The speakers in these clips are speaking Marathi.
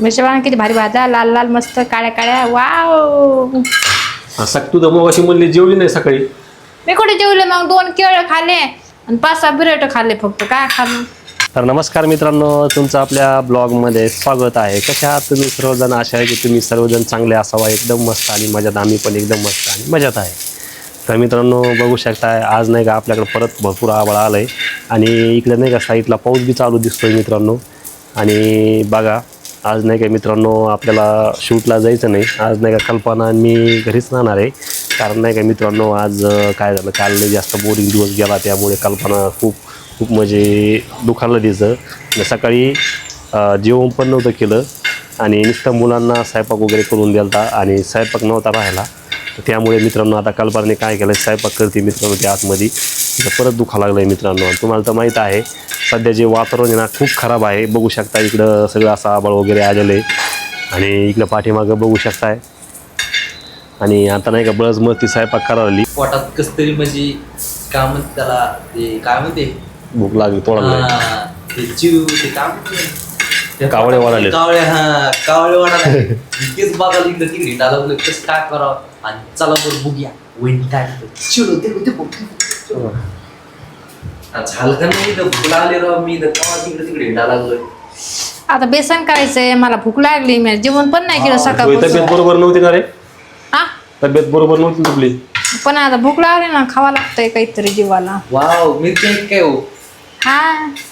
मिरच्या किती भारी भाज्या लाल लाल मस्त काळ्या काळ्या वाव. तू तर मग अशी म्हणली जेवली नाही सकाळी. मी कुठे जेवले मग 2 केळ खाल्ले आणि 5-6 बिरेट खाल्ले फक्त काय खाल्लं. तर नमस्कार मित्रांनो, तुमचं आपल्या ब्लॉगमध्ये स्वागत आहे. कशा आहात तुम्ही सर्वजण? आशा आहे की तुम्ही सर्वजण चांगले असावा, एकदम मस्त आणि मजेत. आम्ही पण एकदम मस्त आणि मजेत आहे. तर मित्रांनो बघू शकताय, आज नाही का आपल्याकडे परत भरपूर आभाळ आलं आहे आणि इकडे नाही का साईडला पाऊस बी चालू दिसतोय मित्रांनो. आणि बघा आज नाही का मित्रांनो आपल्याला शूटला जायचं नाही. आज नाही का कल्पना आणि मी घरीच राहणार आहे. कारण नाही का मित्रांनो आज काय झालं, काल लई जास्त बोरिंग दिवस गेला, त्यामुळे कल्पना खूप म्हणजे दुखायला दिसं. सकाळी जेवण पण नव्हतं केलं आणि नुसतं मुलांना स्वयंपाक वगैरे करून द्यालता आणि स्वयंपाक नव्हता राहायला. त्यामुळे मित्रांनो आता कल्पनाने काय केलं, स्वयंपाक करते मित्रांनो त्या आतमध्ये. परत दुखा लागलं आहे मित्रांनो. तुम्हाला तर माहीत आहे सध्या जे वातावरण आहे ना खूप खराब आहे. बघू शकता इकडं सगळं असं आभाळ वगैरे आलेलं आहे आणि इकडं पाठीमागं बघू शकताय. आणि आता नाही का बळजमस्ती स्वयंपाक करायला लागली. पोटात कस तरी म्हणजे काय म्हणते त्याला, ते काय म्हणते, भूक लागली तोडायला. ते जीव ते काय म्हणते, कावळे वाढाले. कावळे वाढाले. तेच बघायला इकडे तिकडे डालवलं कसं काय करावं. आणि चला बरं बघूया वहिनी काय झालं का नाही. इथं भूक लागली राव, मी इथं तिकडे तिकडे हिंडा लागलोय. आता बेसन करायचंय, मला भूक लागली, मी जेवण पण नाही केलं सकाळपासून. तब्येत बरोबर नव्हती का रे? हा तब्येत बरोबर नव्हती तुपली. पण आता भूक लागली ना, खावा लागतंय काहीतरी जीवाला. वाव मिरची आहेत काय हो. हा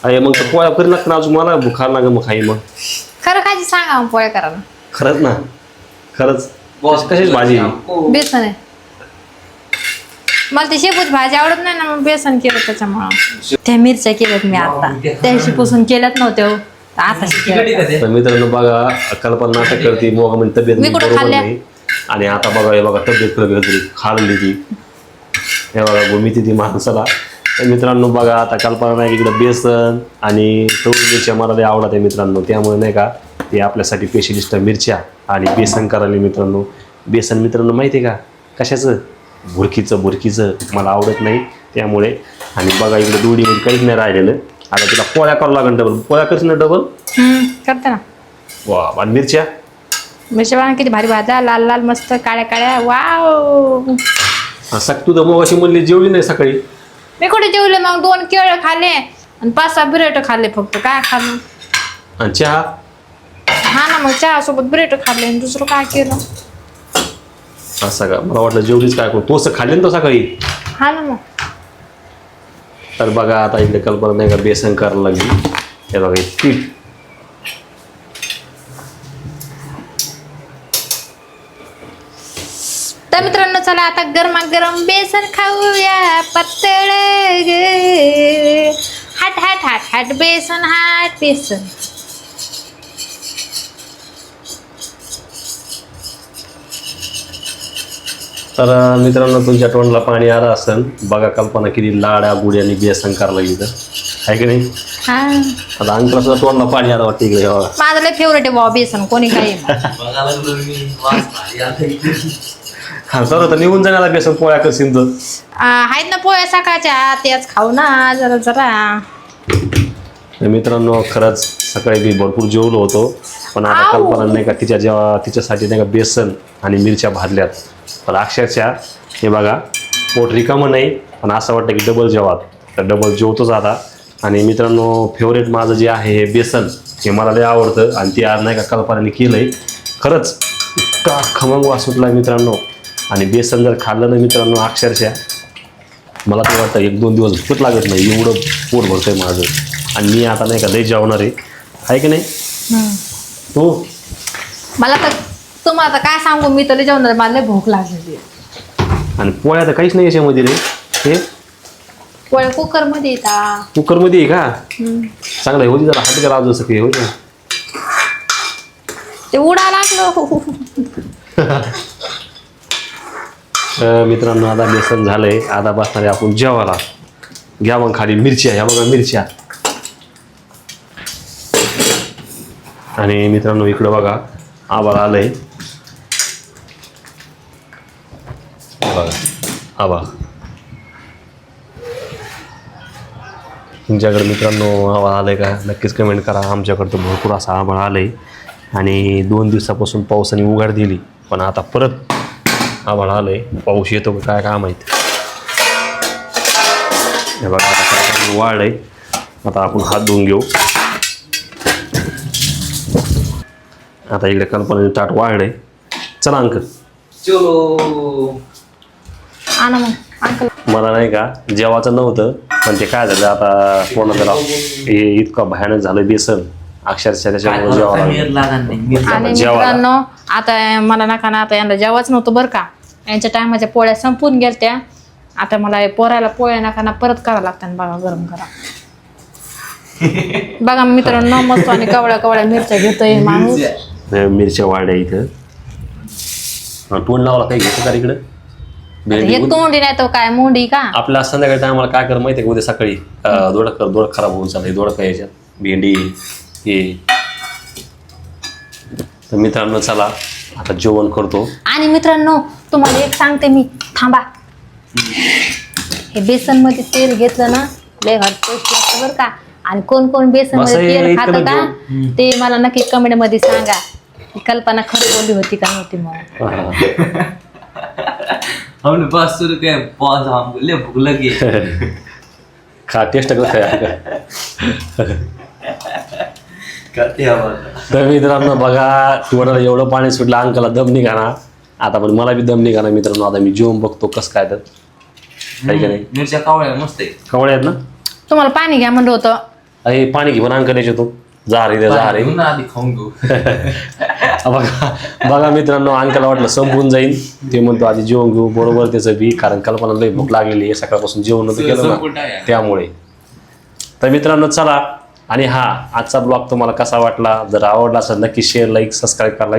अरे मग तर पोळ्या करी ना, अजून मला भूक लाग मग खाई. मग खरं खायची सांगा मग पोळ्या करायला. खरंच ना, खरंच. बॉस कशाची भाजी? बेसन आहे. मला ती शेपूची भाजी आवडत नाही ना, मग बेसन केलं त्याच्यामुळं. त्या मिरच्या केल्यात मी आता, त्या दिवशीपासून केल्यात नव्हत्या हो. आता तर मित्रांनो बघा कल्पना नाटक करते, मग म्हणजे तब्येत मी कुठं बरोबर खाल्ल्या? नाही. आणि आता बघा हे बघा तब्येत तरी खाल्ली ती. हे बघा भूमिती ती माणसाला. तर मित्रांनो बघा आता कल्पना नाही इकडं बेसन आणि तळून मिरच्या मला लई आवडत आहे मित्रांनो. त्यामुळे नाही का ते आपल्यासाठी स्पेशलिस्ट मिरच्या आणि बेसन करायला मित्रांनो. बेसन मित्रांनो माहिती आहे का कशाचं? भुरकीचं मला आवडत नाही त्यामुळे. आणि बघा इकडे दुडीमध्ये काहीच नाही राहिलेलं. आता तिला पोळ्या करावं लागेल. डबल पोळ्या करशील ना? डबल करते ना. वा. आणि मिरच्या मिरच्या किती भारी भाज्या लाल लाल मस्त काळ्या काळ्या वाव. तू तर मग अशी म्हणली जेवली नाही सकाळी. मी कुठे जेवले मग 2 केळ खाल्ले आणि 5-6 बिरेट खाल्ले फक्त काय खाल्लं. आणि चहा? हा ना, मग चहा सोबत बिरेट खाल्ले आणि दुसरं काय केलं. असं का? मला वाटलं जेवलीच काय करू. तोच खाल्ले ना तो सकाळी. हा ना मग. तर बघा आता इकडे कल्पना नाही का बेसन करायला लागली. हे बघा पीठ. तर मित्रांनो चला आता गरमागरम बेसन खाऊया पातळ ग. हाट हाट हाट हाट बेसन हाट बेसन. तर मित्रांनो तुमच्या तोंडला पाणी आलं असेल. बघा कल्पना किती लाड्या गुड्याने बेसन करायला लागली. तर आहे की नाही? हा आता अंकला सुद्धा तोंडला पाणी आलं वाटतं इकडे. बघा माझं लय फेवरेट आहे बाबा बेसन. कोणी काही बघायला लागलो मी, वास भारी आला इथे. हा सर तर निघून जाणार बेसन पोळ्या करशील तर. आहेत ना पोळ्या सकाळच्या, त्याच खाऊ ना जरा जरा. मित्रांनो खरंच सकाळी मी भरपूर जेवलो होतो. पण आता कल्पना नाही का जेव्हा तिच्यासाठी नाही का बेसन आणि मिरच्या भाजल्यात. पण अक्षरशः हे बघा पोट रिकामं नाही, पण असं वाटतं की डबल जेवात. तर डबल जेवतोच आता. आणि मित्रांनो फेवरेट माझं जे आहे हे बेसन, हे मला लय आवडतं. आणि ते आज नाही का कल्पनाने केलं आहे. खरंच इतका खमंग वास सुटला मित्रांनो. आणि बेसन जर खाल्लं ना मित्रांनो अक्षरशः मला तर वाटतं 1-2 दिवस भूकच लागत नाही, एवढं पोट भरतंय माझं. आणि मी आता नाही का लय जेवणार आहे की नाही? तू? मला तर तुम्हाला आता काय सांगू, मी तर जेवणार. मला लय भूक लागलेली आहे. आणि पोळ्या तर काहीच नाही याच्यामध्ये रे. हे पोळ्या कुकर मध्ये येतात. कुकरमध्ये आहे का? चांगलं आहे. होती जरा हात का राजू सगळे होती. ते उडा लागलं. मित्रांनो आता बेसन झालंय. आता बसणारे आपण जेवायला. घ्या मग खाली मिरच्या. ह्या बघा मिरच्या. आणि मित्रांनो इकडं बघा आभाळ आलंय. बघा आभाळ. तुमच्याकडे मित्रांनो आभाळ आलंय का? नक्कीच कमेंट करा. आमच्याकडं तर भरपूर असा आभाळ आलंय. आणि 2 दिवसापासून पावसाने उघाड दिली, पण आता परत आभाळ आलंय. पाऊस येतो का काय माहिती. हे बघा आता काय वाढ आहे. आता आपण हात धुवून घेऊ. आता इकडे कल्पना ताट वाढलंय. चला अंकल. चलो आणा मग अंकल. मला नाही का जेवायचं नव्हतं, पण ते काय झालं आता पूर्ण त्याला हे इतकं भयानक झालं बेसन अक्षरशः त्याच्यामुळे जेवायला लागलं. आणि जेवायला. मित्रांनो आता मला नका ना, आता यांना जेवाच नव्हतं बरं का. यांच्या टायमाच्या पोळ्या संपून गेल्या. आता मला पोरायला पोळ्या नका ना परत करावं लागतात. बघा गरम करा. बघा मित्रांनो मस्त आणि कवळ्या मिरच्या घेतोय माणूस. मिरच्या वाढल्या इथं. तोंड लावला काही घेतो का इकडं. हे तोंडी नाही तो काय मोंडी का. आपल्या संध्याकाळी आम्हाला काय कर माहिती आहे का, उद्या सकाळी दोडक खराब होऊन चाललंय. दोडक याच्यात भेंडी हे. तर मित्रांनो चला आता जेवण करतो. आणि मित्रांनो तुम्हाला एक सांगते मी, थांबा. हे बेसन मध्ये तेल घेतलं ना लय भारी टेस्ट लागतं बरं का. आणि कोण कोण बेसन मध्ये बस हे तेल इतकं खातं का घेऊन. ते मला नक्की कमेंट मध्ये सांगा. ही कल्पना खरी बोलली होती का नव्हती. मग हमने 500 रुपये पौध हम बोले भूख लगी. खा टेस्ट करते हम. तर मित्रांनो बघा तोंडाला एवढं पाणी सुटलं, अंकला दम निघाना. आता पण मला बी दम निघाना मित्रांनो. आता मी जेवण बघतो कसं काय तर काही का नाही. मिरच्या कावळ्या मस्त आहे. कवड्या आहेत ना. तुम्हाला पाणी घ्या म्हणलं होतं. अरे पाणी घे पण अंकल याच्यातून. जहार आहे. घेऊन आधी खाऊन घेऊ. बघा मित्रांनो अंकला वाटलं संपून जाईल. ते म्हणतो आधी जेवण घेऊ. बरोबर त्याचं बी, कारण कल्पना लई भूक लागलेली आहे. सकाळपासून जेवण नव्हतं केलं ना त्यामुळे. तर मित्रांनो चला. आणि हा आजचा ब्लॉग तुम्हाला कसा वाटला, जर आवडला असेल नक्की शेअर लाईक सबस्क्राईब करायला